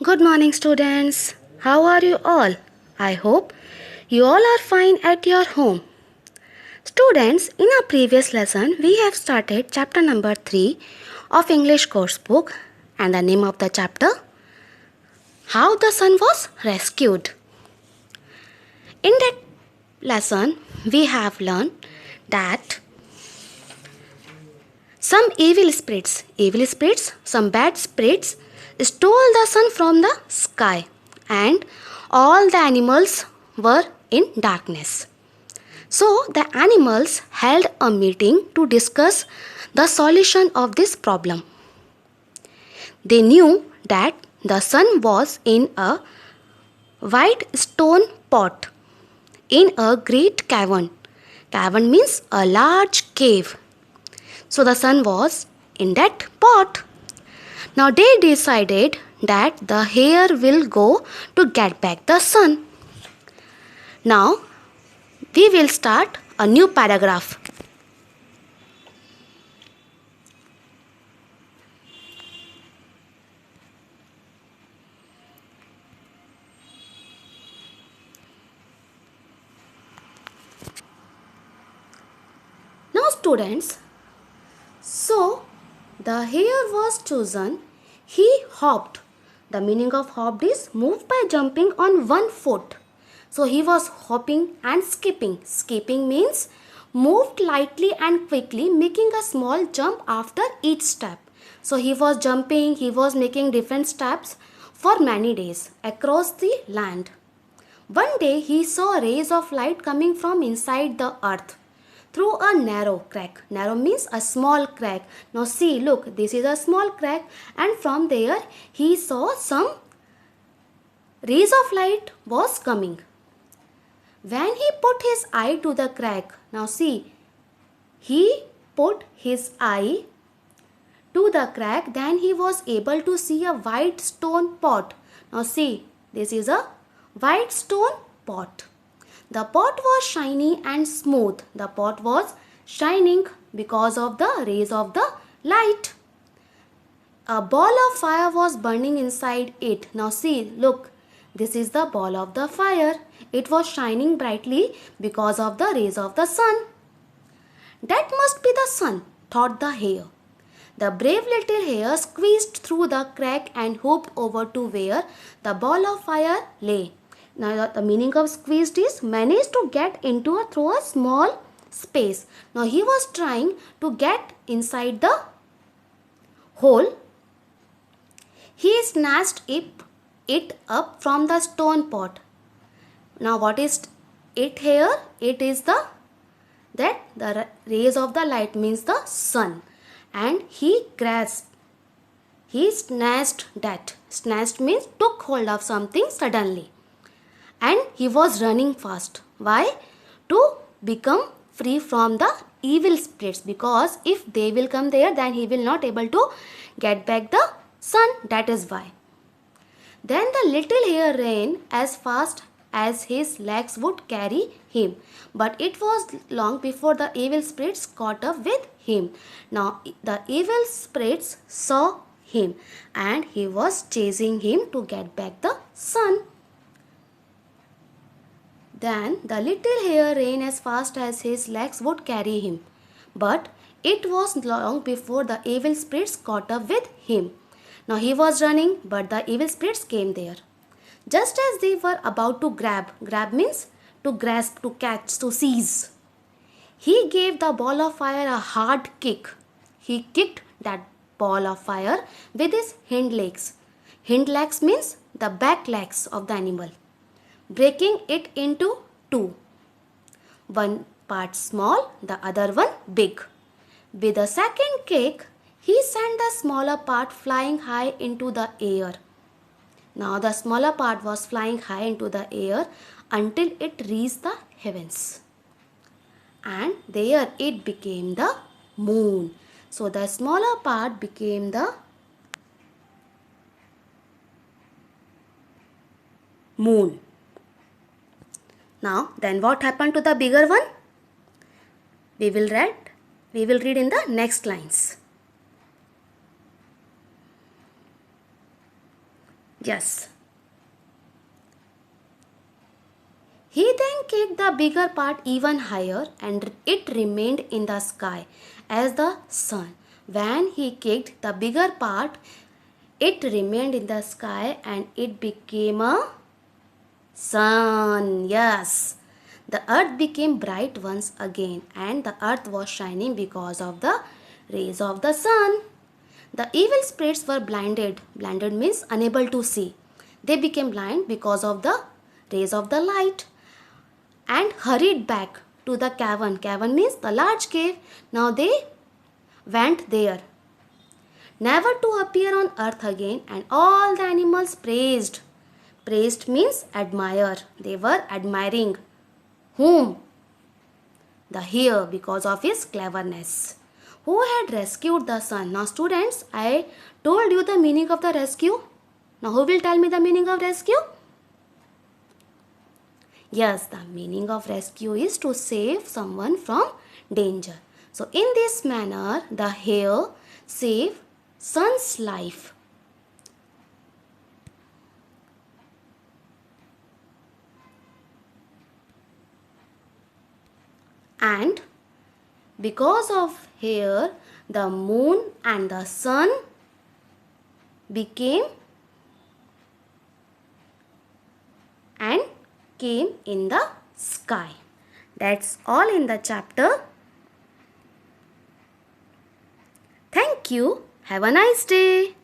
Good morning, students. How are you all? I hope you all are fine at your home. Students, in our previous lesson, we have started chapter number 3 of English course book, and the name of the chapter, How the Sun Was Rescued. In that lesson, we have learned that some bad spirits, stole the sun from the sky, and all the animals were in darkness. So the animals held a meeting to discuss the solution of this problem. They knew that the sun was in a white stone pot in a great cavern. Cavern means a large cave. So the sun was in that pot. Now they decided that the hare will go to get back the sun. Now we will start a new paragraph. Now students, so the hare was chosen. He hopped. The meaning of hopped is moved by jumping on one foot. So he was hopping and skipping. Skipping means moved lightly and quickly, making a small jump after each step. So he was jumping, he was making different steps for many days across the land. One day he saw rays of light coming from inside the earth through a narrow crack. Narrow means a small crack. Now see, look, this is a small crack, and from there he saw some rays of light was coming. When he put his eye to the crack, now see, he put his eye to the crack, then he was able to see a white stone pot. Now see, this is a white stone pot. The pot was shiny and smooth. The pot was shining because of the rays of the light. A ball of fire was burning inside it. Now see, look, this is the ball of the fire. It was shining brightly because of the rays of the sun. That must be the sun, thought the hare. The brave little hare squeezed through the crack and hopped over to where the ball of fire lay. Now the meaning of squeezed is managed to get into through a small space. Now he was trying to get inside the hole. He snatched it up from the stone pot. Now what is it here? It is the rays of the light means the sun. And he grasped. He snatched that. Snatched means took hold of something suddenly. And he was running fast. Why? To become free from the evil spirits, because if they will come there, then he will not able to get back the sun. That is why. Then the little hare ran as fast as his legs would carry him, but it was long before the evil spirits caught up with him. Now the evil spirits saw him, and he was chasing him to get back the sun. Then the little hare ran as fast as his legs would carry him, but it was long before the evil spirits caught up with him. Now he was running, but the evil spirits came there. Just as they were about to grab means to grasp, to catch, to seize, he gave the ball of fire a hard kick. He kicked that ball of fire with his hind legs. Hind legs means the back legs of the animal, breaking it into two. One part small, the other one big. With a second kick, he sent the smaller part flying high into the air. Now the smaller part was flying high into the air until it reached the heavens. And there it became the moon. So the smaller part became the moon. Now then what happened to the bigger one? We will read in the next lines. Yes. He then kicked the bigger part even higher and it remained in the sky as the sun. When he kicked the bigger part, it remained in the sky and it became a sun. Yes. The earth became bright once again and the earth was shining because of the rays of the sun. The evil spirits were blinded. Blinded means unable to see. They became blind because of the rays of the light and hurried back to the cavern. Cavern means the large cave. Now they went there, never to appear on earth again, and all the animals praised. Praised means admire. They were admiring. Whom? The hare, because of his cleverness. Who had rescued the sun? Now students, I told you the meaning of the rescue. Now who will tell me the meaning of rescue? Yes, the meaning of rescue is to save someone from danger. So in this manner, the hare saved sun's life. And because of hare, the moon and the sun became and came in the sky. That's all in the chapter. Thank you. Have a nice day.